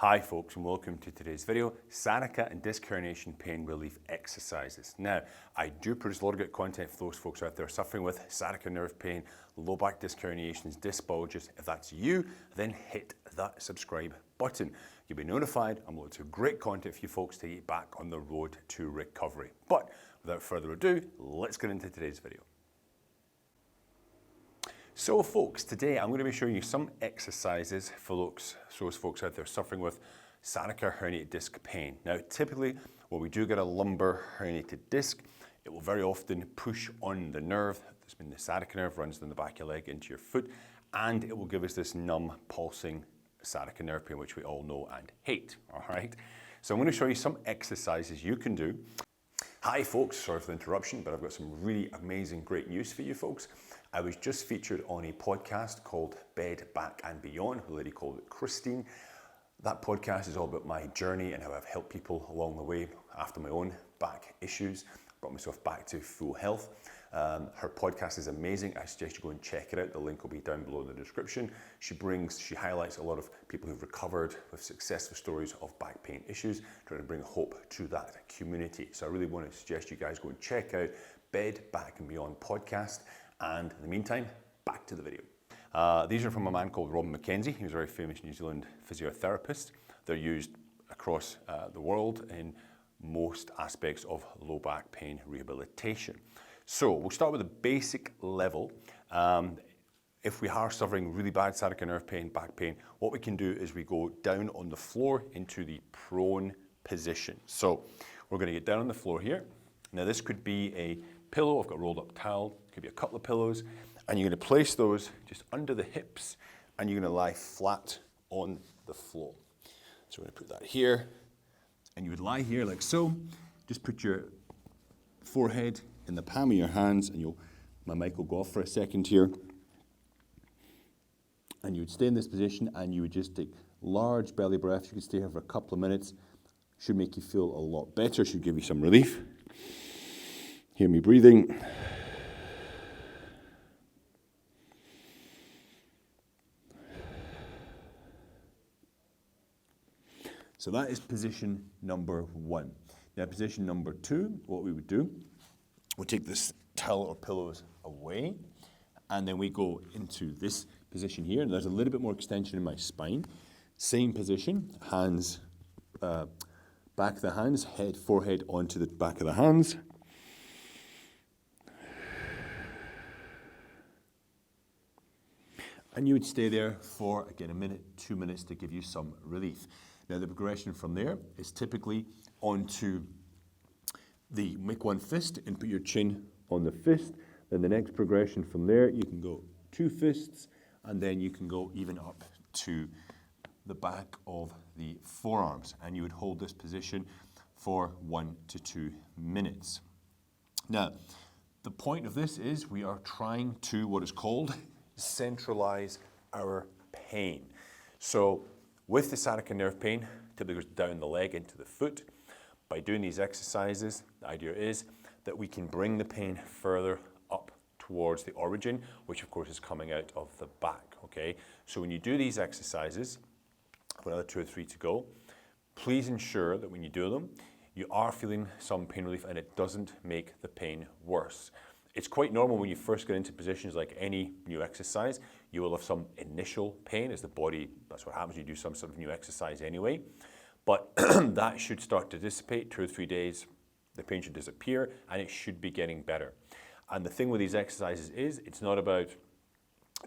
Hi folks, and welcome to today's video, sciatica and disc herniation pain relief exercises. Now, I do produce a lot of good content for those folks out there suffering with sciatica nerve pain, low back disc herniations, disc bulges. If that's you, then hit that subscribe button. You'll be notified. I'm loads of great content for you folks to get back on the road to recovery. But without further ado, let's get into today's video. So folks, today I'm going to be showing you some exercises for those folks out there suffering with sciatica herniated disc pain. Now typically when we do get a lumbar herniated disc, it will very often push on the nerve. There's been the sciatica nerve runs down the back of your leg into your foot, and it will give us this numb pulsing sciatica nerve pain, which we all know and hate. All right, so I'm going to show you some exercises you can do. Hi folks, sorry for the interruption, but I've got some really amazing, great news for you folks. I was just featured on a podcast called Bed, Back and Beyond, a lady called Christine. That podcast is all about my journey and how I've helped people along the way after my own back issues, brought myself back to full health. Her podcast is amazing. I suggest you go and check it out. The link will be down below in the description. She highlights a lot of people who've recovered with successful stories of back pain issues, trying to bring hope to that community. So I really want to suggest you guys go and check out Bed, Back and Beyond podcast. And in the meantime, back to the video. These are from a man called Robin McKenzie. He was a very famous New Zealand physiotherapist. They're used across the world in most aspects of low back pain rehabilitation. So we'll start with a basic level. If we are suffering really bad sciatica nerve pain, back pain, what we can do is we go down on the floor into the prone position. So we're going to get down on the floor here. Now this could be a pillow. I've got a rolled up towel. Could be a couple of pillows, and you're going to place those just under the hips, and you're going to lie flat on the floor. So we're going to put that here, and you would lie here like so. Just put your forehead in the palm of your hands, and my mic will go off for a second here. And you would stay in this position, and you would just take large belly breaths. You could stay here for a couple of minutes. Should make you feel a lot better. Should give you some relief. Hear me breathing. So that is position number one. Now position number two, what we would do, we'll take this towel or pillows away, and then we go into this position here, and there's a little bit more extension in my spine. Same position, hands, back of the hands, forehead onto the back of the hands. And you would stay there for, again, a minute, 2 minutes to give you some relief. Now the progression from there is typically onto make one fist and put your chin on the fist. Then the next progression from there, you can go 2 fists, and then you can go even up to the back of the forearms. And you would hold this position for 1 to 2 minutes. Now, the point of this is we are trying to, what is called, centralize our pain. So with the sciatica nerve pain, typically goes down the leg into the foot. By doing these exercises, the idea is that we can bring the pain further up towards the origin, which of course is coming out of the back, okay? So when you do these exercises, another 2 or 3 to go, please ensure that when you do them, you are feeling some pain relief and it doesn't make the pain worse. It's quite normal when you first get into positions like any new exercise, you will have some initial pain as the body, that's what happens, you do some sort of new exercise anyway. But that should start to dissipate, 2 or 3 days, the pain should disappear and it should be getting better. And the thing with these exercises is, it's not about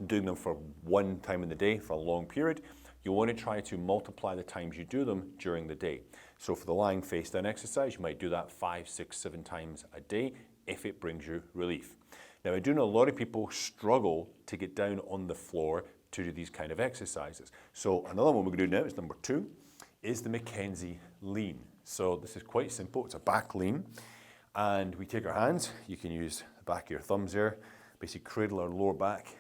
doing them for one time in the day for a long period. You want to try to multiply the times you do them during the day. So for the lying face down exercise, you might do that 5, 6, 7 times a day, if it brings you relief. Now I do know a lot of people struggle to get down on the floor to do these kind of exercises. So another one we're going to do now is number 2, is the McKenzie lean. So this is quite simple, it's a back lean. And we take our hands, you can use the back of your thumbs there, basically cradle our lower back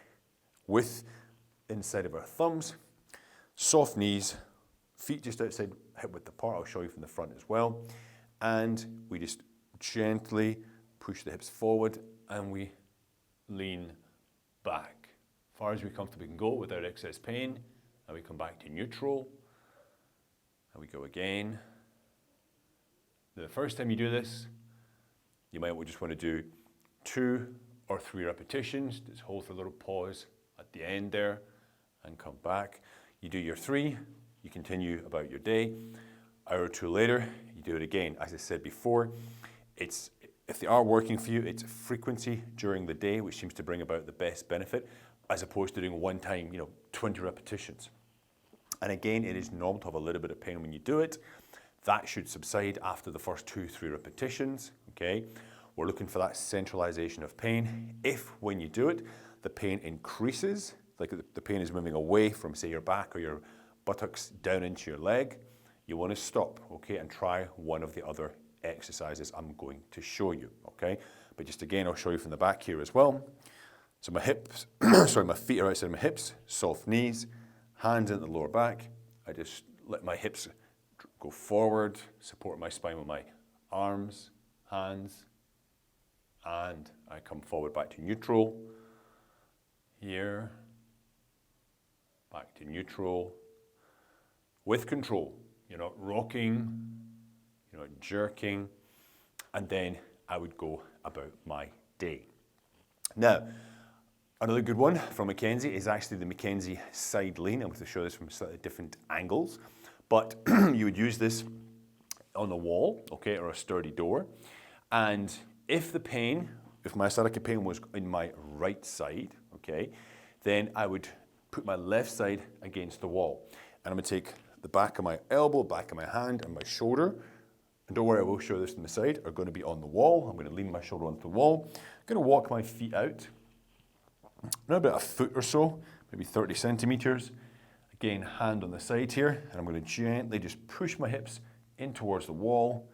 with inside of our thumbs, soft knees, feet just outside hip width apart, I'll show you from the front as well. And we just gently push the hips forward and we lean back. As far as we comfortably can go without excess pain, and we come back to neutral, And we go again. The first time you do this, you might just want to do 2 or 3 repetitions. Just hold for a little pause at the end there and come back. You do your 3, you continue about your day. Hour or 2 later, you do it again. As I said before, if they are working for you, it's frequency during the day which seems to bring about the best benefit, as opposed to doing one time, 20 repetitions. And again, it is normal to have a little bit of pain when you do it. That should subside after the first 2-3 repetitions, okay? We're looking for that centralization of pain. If, when you do it, the pain increases, like the pain is moving away from, say, your back or your buttocks down into your leg, you want to stop, okay, and try one of the other exercises I'm going to show you, okay? But just again, I'll show you from the back here as well. So my hips, my feet are outside my hips, soft knees, hands into the lower back. I just let my hips go forward, support my spine with my arms, hands, and I come forward back to neutral. Here, back to neutral, with control. You're not rocking, you're not jerking, and then I would go about my day. Now, another good one from McKenzie is actually the McKenzie side lean. I'm going to show this from slightly different angles, but you would use this on the wall, okay, or a sturdy door. And if my sciatica pain was in my right side, okay, then I would put my left side against the wall. And I'm going to take the back of my elbow, back of my hand, and my shoulder. And don't worry, I will show this from the side, are going to be on the wall. I'm going to lean my shoulder onto the wall. I'm going to walk my feet out, around about a foot or so, maybe 30 centimeters. Again, hand on the side here, and I'm going to gently just push my hips in towards the wall.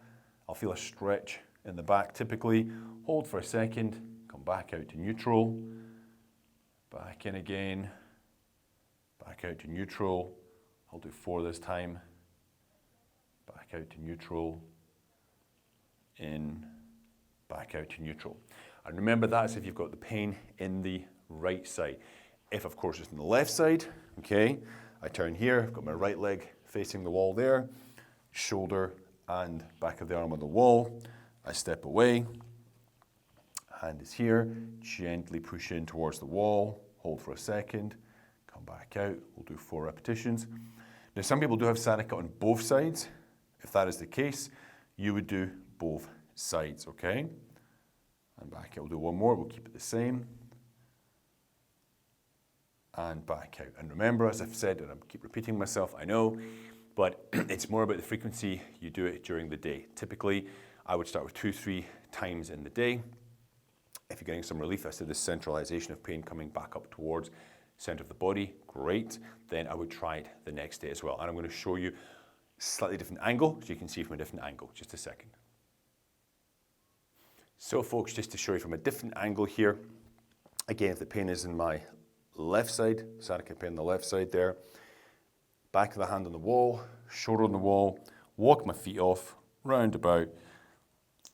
I'll feel a stretch in the back typically. Hold for a second, come back out to neutral, back in again, back out to neutral. I'll do 4 this time. Back out to neutral, in, back out to neutral. And remember, that's if you've got the pain in the right side. If, of course, it's on the left side, okay, I turn here, I've got my right leg facing the wall there, shoulder and back of the arm on the wall. I step away, hand is here, gently push in towards the wall, hold for a second, come back out. We'll do 4 repetitions. Now, some people do have sciatica on both sides. If that is the case, you would do both sides, okay? And back out. We'll do 1 more. We'll keep it the same. And back out. And remember, as I've said, and I keep repeating myself, I know, but it's more about the frequency you do it during the day. Typically, I would start with 2-3 times in the day. If you're getting some relief, I said this centralization of pain coming back up towards center of the body, great. Then I would try it the next day as well. And I'm going to show you a slightly different angle, so you can see from a different angle. Just a second. So folks, just to show you from a different angle here, again, if the pain is in my left side, sciatica pain on the left side there, back of the hand on the wall, shoulder on the wall, walk my feet off, round about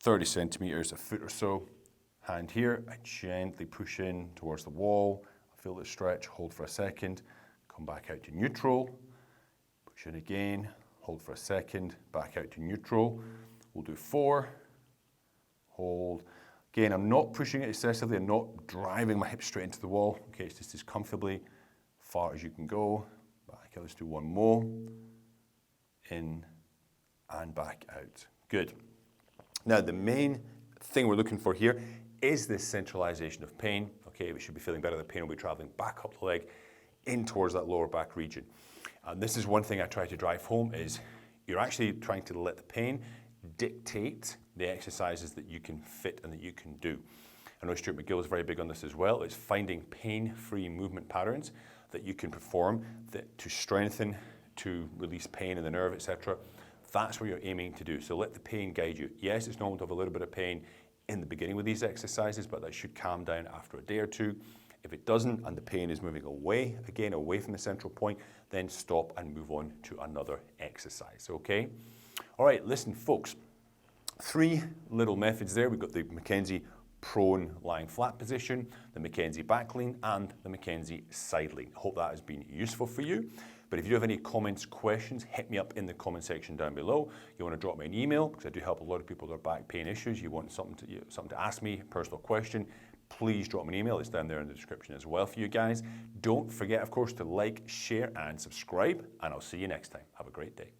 30 centimeters, a foot or so. Hand here, I gently push in towards the wall. Feel the stretch, hold for a second, come back out to neutral, push in again, hold for a second, back out to neutral. We'll do 4, hold. Again, I'm not pushing it excessively, I'm not driving my hips straight into the wall. Okay, it's just as comfortably far as you can go. Back out, let's do 1 more. In and back out. Good. Now, the main thing we're looking for here is this centralization of pain. Okay, we should be feeling better. The pain will be traveling back up the leg in towards that lower back region. And this is one thing I try to drive home is you're actually trying to let the pain dictate the exercises that you can fit and that you can do. I know Stuart McGill is very big on this as well. It's finding pain-free movement patterns that you can perform to strengthen, to release pain in the nerve, etc. That's what you're aiming to do. So let the pain guide you. Yes, it's normal to have a little bit of pain in the beginning with these exercises, but that should calm down after a day or 2. If it doesn't and the pain is moving away, again, away from the central point, then stop and move on to another exercise, okay? All right, listen, folks, 3 little methods there. We've got the McKenzie prone lying flat position, the McKenzie back lean, and the McKenzie side lean. I hope that has been useful for you. But if you have any comments, questions, hit me up in the comment section down below. You want to drop me an email, because I do help a lot of people with their back pain issues. You want something to ask me, personal question, please drop me an email. It's down there in the description as well for you guys. Don't forget, of course, to like, share, and subscribe, and I'll see you next time. Have a great day.